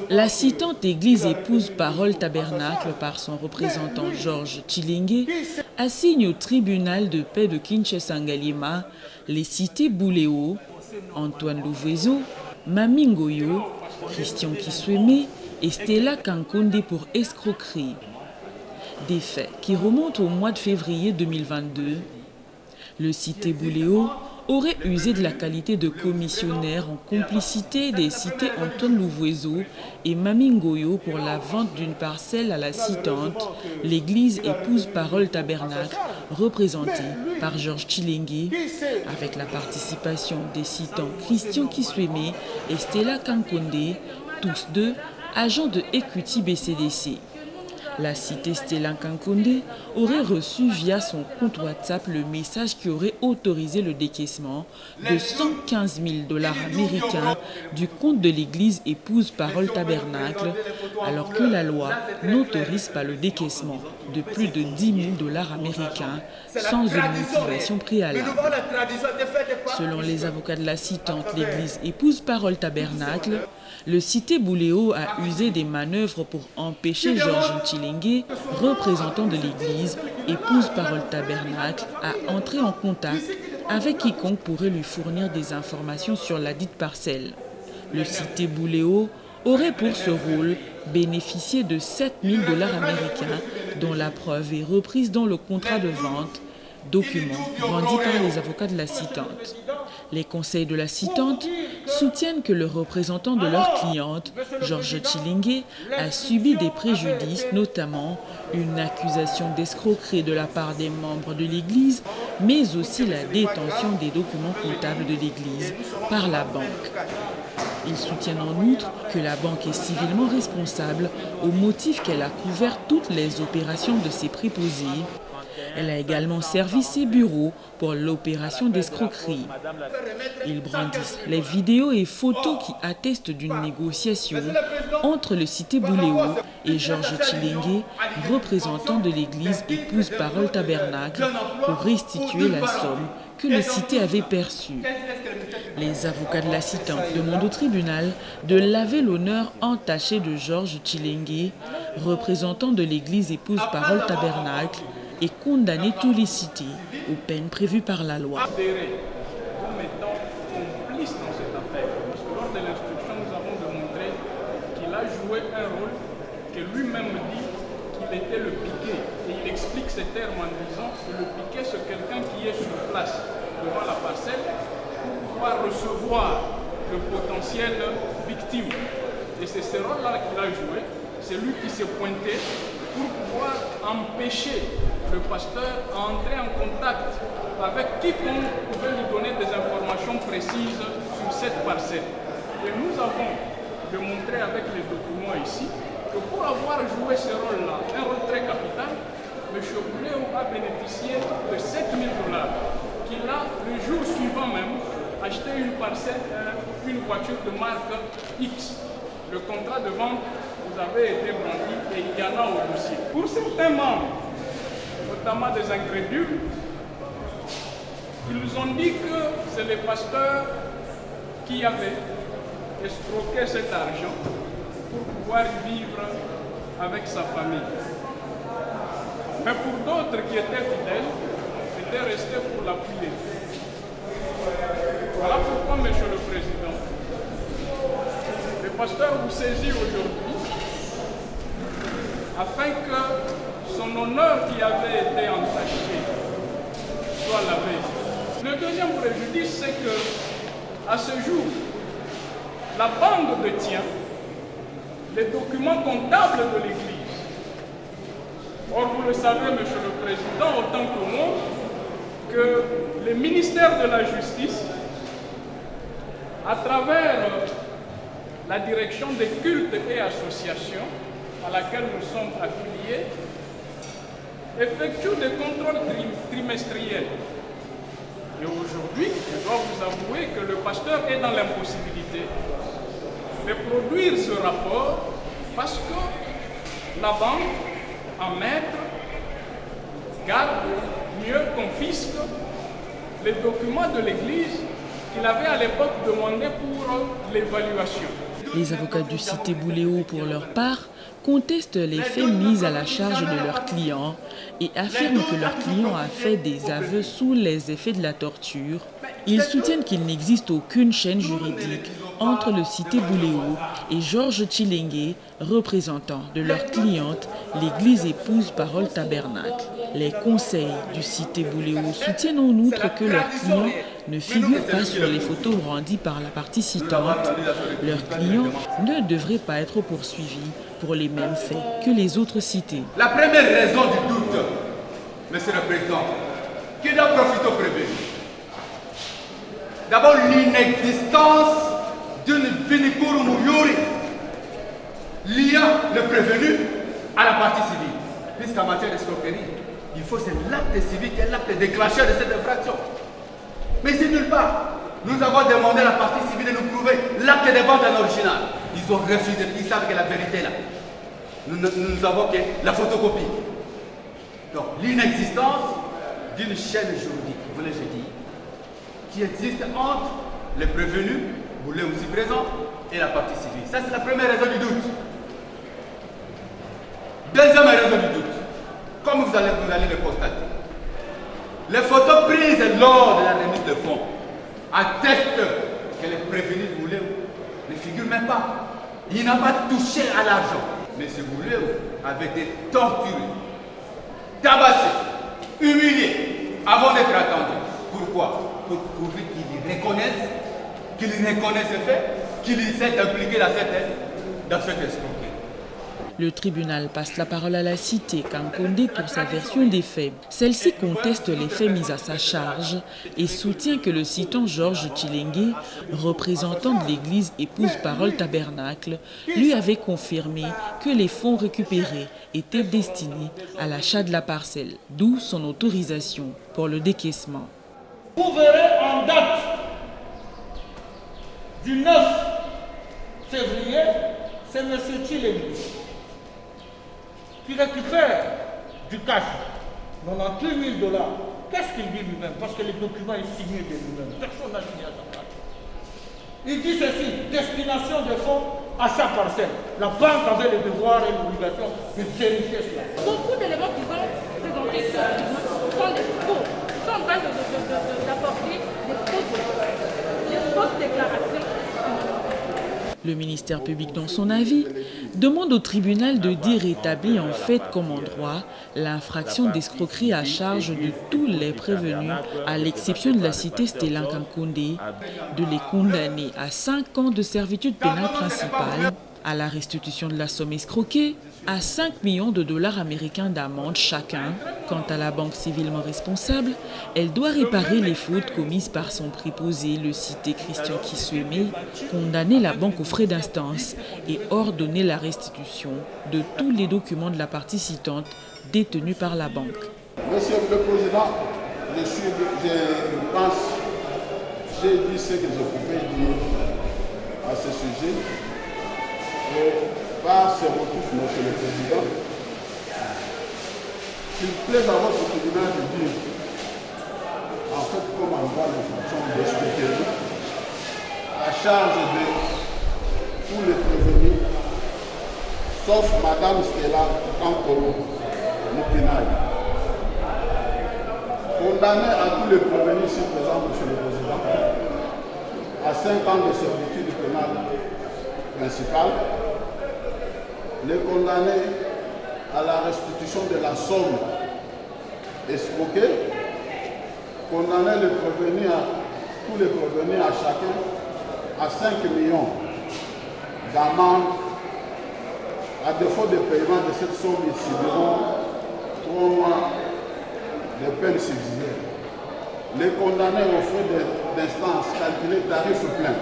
La citante église épouse Parole Tabernacle par son représentant Georges Chilingue assigne au tribunal de paix de Kinshasa-Ngalima les cités Bouléo, Antoine Louvezo, Mami Ngoyo, Christian Kisweme et Stella Kankonde pour escroquerie. Des faits qui remontent au mois de février 2022. Le cité Bouléo aurait usé de la qualité de commissionnaire en complicité des cités Antoine Louvezo et Mami Ngoyo pour la vente d'une parcelle à la citante, l'église épouse Parole Tabernacle, représentée par Georges Chilingue, avec la participation des citants Christian Kisweme et Stella Kankonde, tous deux agents de Equity BCDC. La cité Stella Kankonde aurait reçu via son compte WhatsApp le message qui aurait autorisé le décaissement de 115 000 $ américains du compte de l'église épouse Parole Tabernacle, alors que la loi n'autorise pas le décaissement de plus de 10 000 $ américains sans une motivation préalable. Selon les avocats de la citante, l'église épouse Parole Tabernacle, le cité Bouléo a usé des manœuvres pour empêcher Georges Chilingue, représentant de l'église, épouse Parole Tabernacle, à entrer en contact avec quiconque pourrait lui fournir des informations sur la dite parcelle. Le cité Bouléo aurait pour ce rôle bénéficié de 7 000 $ américains, dont la preuve est reprise dans le contrat de vente, document brandi par les avocats de la citante. Les conseils de la citante soutiennent que le représentant de leur cliente, Georges Chilingue, a subi des préjudices, notamment une accusation d'escroquerie de la part des membres de l'Église, mais aussi la détention des documents comptables de l'Église par la banque. Ils soutiennent en outre que la banque est civilement responsable au motif qu'elle a couvert toutes les opérations de ses préposés. Elle a également servi ses bureaux pour l'opération d'escroquerie. Ils brandissent les vidéos et photos qui attestent d'une négociation entre le cité Bouléo et Georges Chilingue, représentant de l'église épouse Parole Tabernacle, pour restituer la somme que le cité avait perçue. Les avocats de la citante demandent au tribunal de laver l'honneur entaché de Georges Chilingue, représentant de l'église épouse Parole Tabernacle, et condamner tous les cités aux peines prévues par la loi. Comme étant complice dans cette affaire, parce que lors de l'instruction, nous avons démontré qu'il a joué un rôle que lui-même dit qu'il était le piquet. Et il explique ces termes en disant que le piquet, c'est quelqu'un qui est sur place devant la parcelle pour pouvoir recevoir le potentiel victime. Et c'est ce rôle-là qu'il a joué. C'est lui qui s'est pointé pour pouvoir empêcher le pasteur à entrer en contact avec quiconque pouvait lui donner des informations précises sur cette parcelle. Et nous avons démontré avec les documents ici que pour avoir joué ce rôle-là, un rôle très capital, M. Bouléo a bénéficié de 7 000 $, qu'il a le jour suivant même acheté une parcelle, une voiture de marque X. Le contrat de vente vous avez été brandi et il y en a au dossier. Pour certains membres, notamment des incrédules, ils ont dit que c'est les pasteurs qui avaient escroqué cet argent pour pouvoir vivre avec sa famille. Mais pour d'autres qui étaient fidèles, c'était resté pour l'appuyer. Voilà pourquoi, Monsieur le Président, le pasteur vous saisit aujourd'hui afin que son honneur qui avait été entaché soit lavé. Le deuxième préjudice, c'est que, à ce jour, la banque détient les documents comptables de l'Église. Or, vous le savez, Monsieur le Président, autant que moi, que le ministère de la Justice, à travers la direction des cultes et associations à laquelle nous sommes affiliés, effectue des contrôles trimestriels. Et aujourd'hui, je dois vous avouer que le pasteur est dans l'impossibilité de produire ce rapport parce que la banque, en maître, garde, mieux confisque les documents de l'Église qu'il avait à l'époque demandé pour l'évaluation. Les avocats du Cité Bouléo, pour leur part, contestent les faits mis à la charge de leurs clients et affirment que leur client a fait des aveux sous les effets de la torture. Ils soutiennent qu'il n'existe aucune chaîne juridique entre le Cité Bouléo et Georges Tchilengue, représentant de leur cliente, l'église épouse Parole Tabernacle. Les conseils du Cité Bouléo soutiennent en outre que leurs clients ne figurent pas sur les photos rendues par la partie citante. Leurs clients ne devraient pas être poursuivis pour les mêmes faits que les autres cités. La première raison du doute, Monsieur le Président, qui doit profiter au prévenu. D'abord, l'inexistence d'une vinicure muriori liant le prévenu à la partie civile. Puisqu'en matière d'escroquerie, il faut c'est l'acte civil qui est l'acte déclencheur de cette infraction. Mais c'est nulle part. Nous avons demandé à la partie civile de nous prouver l'acte de vente en original. Ils ont refusé, ils savent que la vérité est là. Nous avons que la photocopie. Donc l'inexistence d'une chaîne juridique, vous l'avez dit, qui existe entre les prévenus, vous l'êtes aussi présent, et la partie civile. Ça, c'est la première raison du doute. Deuxième raison du doute, comme vous allez le constater, les photos prises lors de la remise de fonds attestent que les prévenus Bouléo ne figurent même pas. Il n'a pas touché à l'argent. Mais ce Bouléo avait été torturé, tabassé, humilié avant d'être attendu. Pourquoi? Pour prouver qu'il reconnaisse le fait, qu'il s'est impliqué dans cette escroquerie. Le tribunal passe la parole à la cité Kankonde pour sa version des faits. Celle-ci conteste les faits mis à sa charge et soutient que le citant Georges Tchilengue, représentant de l'église épouse Parole Tabernacle, lui avait confirmé que les fonds récupérés étaient destinés à l'achat de la parcelle, d'où son autorisation pour le décaissement. Vous verrez en date du 9 février, c'est M. Tchilengue qui récupère du cash, 98 000 $. Qu'est-ce qu'il dit lui-même? Parce que le document est signé de lui-même. Personne n'a signé à sa place. Il dit ceci, destination des fonds à sa parcelle. La banque avait le devoir et l'obligation de vérifier cela. Beaucoup d'éléments qui sont présentés sur le document sont des faux. Ils sont en train d'apporter des fausses déclarations. Le ministère public, dans son avis, demande au tribunal de dire établi en fait comme en droit l'infraction d'escroquerie à charge de tous les prévenus, à l'exception de la cité Stellan Kankonde, de les condamner à 5 ans de servitude pénale principale, à la restitution de la somme escroquée, à 5 millions de dollars américains d'amende chacun. Quant à la banque civilement responsable, elle doit réparer les fautes commises par son préposé, le cité Christian Kisueme, condamner la banque aux frais d'instance et ordonner la restitution de tous les documents de la partie citante détenus par la banque. Monsieur le Président, je pense, j'ai dit ce que je pouvais dire à ce sujet. Par ce motif, Monsieur le Président, s'il plaît à votre tribunal de dire, en fait, comment on voit l'infraction d'escroquerie, à charge de tous les prévenus, sauf Madame Stella Kankoro Mupinai. Condamné à tous les prévenus ici présents, Monsieur le Président, à 5 ans de servitude pénale principale, les condamnés à la restitution de la somme escroquée, condamner tous les prévenus à chacun à 5 millions d'amende. À défaut de paiement de cette somme, ils subiront 3 mois de peine subsidiaire. Les condamnés aux frais d'instance calculés tarif plein.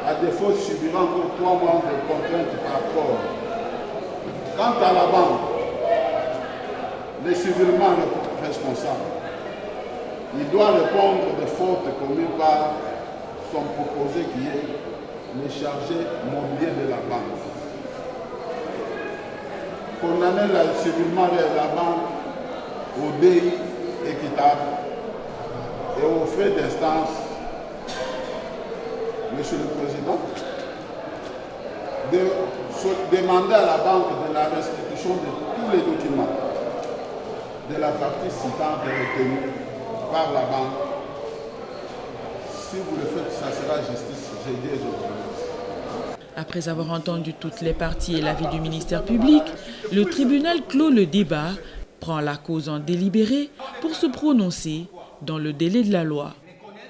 À défaut, subiront encore 3 mois de contrainte par rapport. Quant à la banque, le civilement responsable, il doit répondre des fautes commises par son proposé qui est le chargé mobilier de la banque. Condamner civilement la banque au délit équitable et aux frais d'instance. Monsieur le Président, de demander à la banque de la restitution de tous les documents de la partie citante retenue par la banque. Si vous le faites, ça sera justice. J'ai dit aujourd'hui. Après avoir entendu toutes les parties et l'avis du ministère public, le tribunal clôt le débat, prend la cause en délibéré pour se prononcer dans le délai de la loi.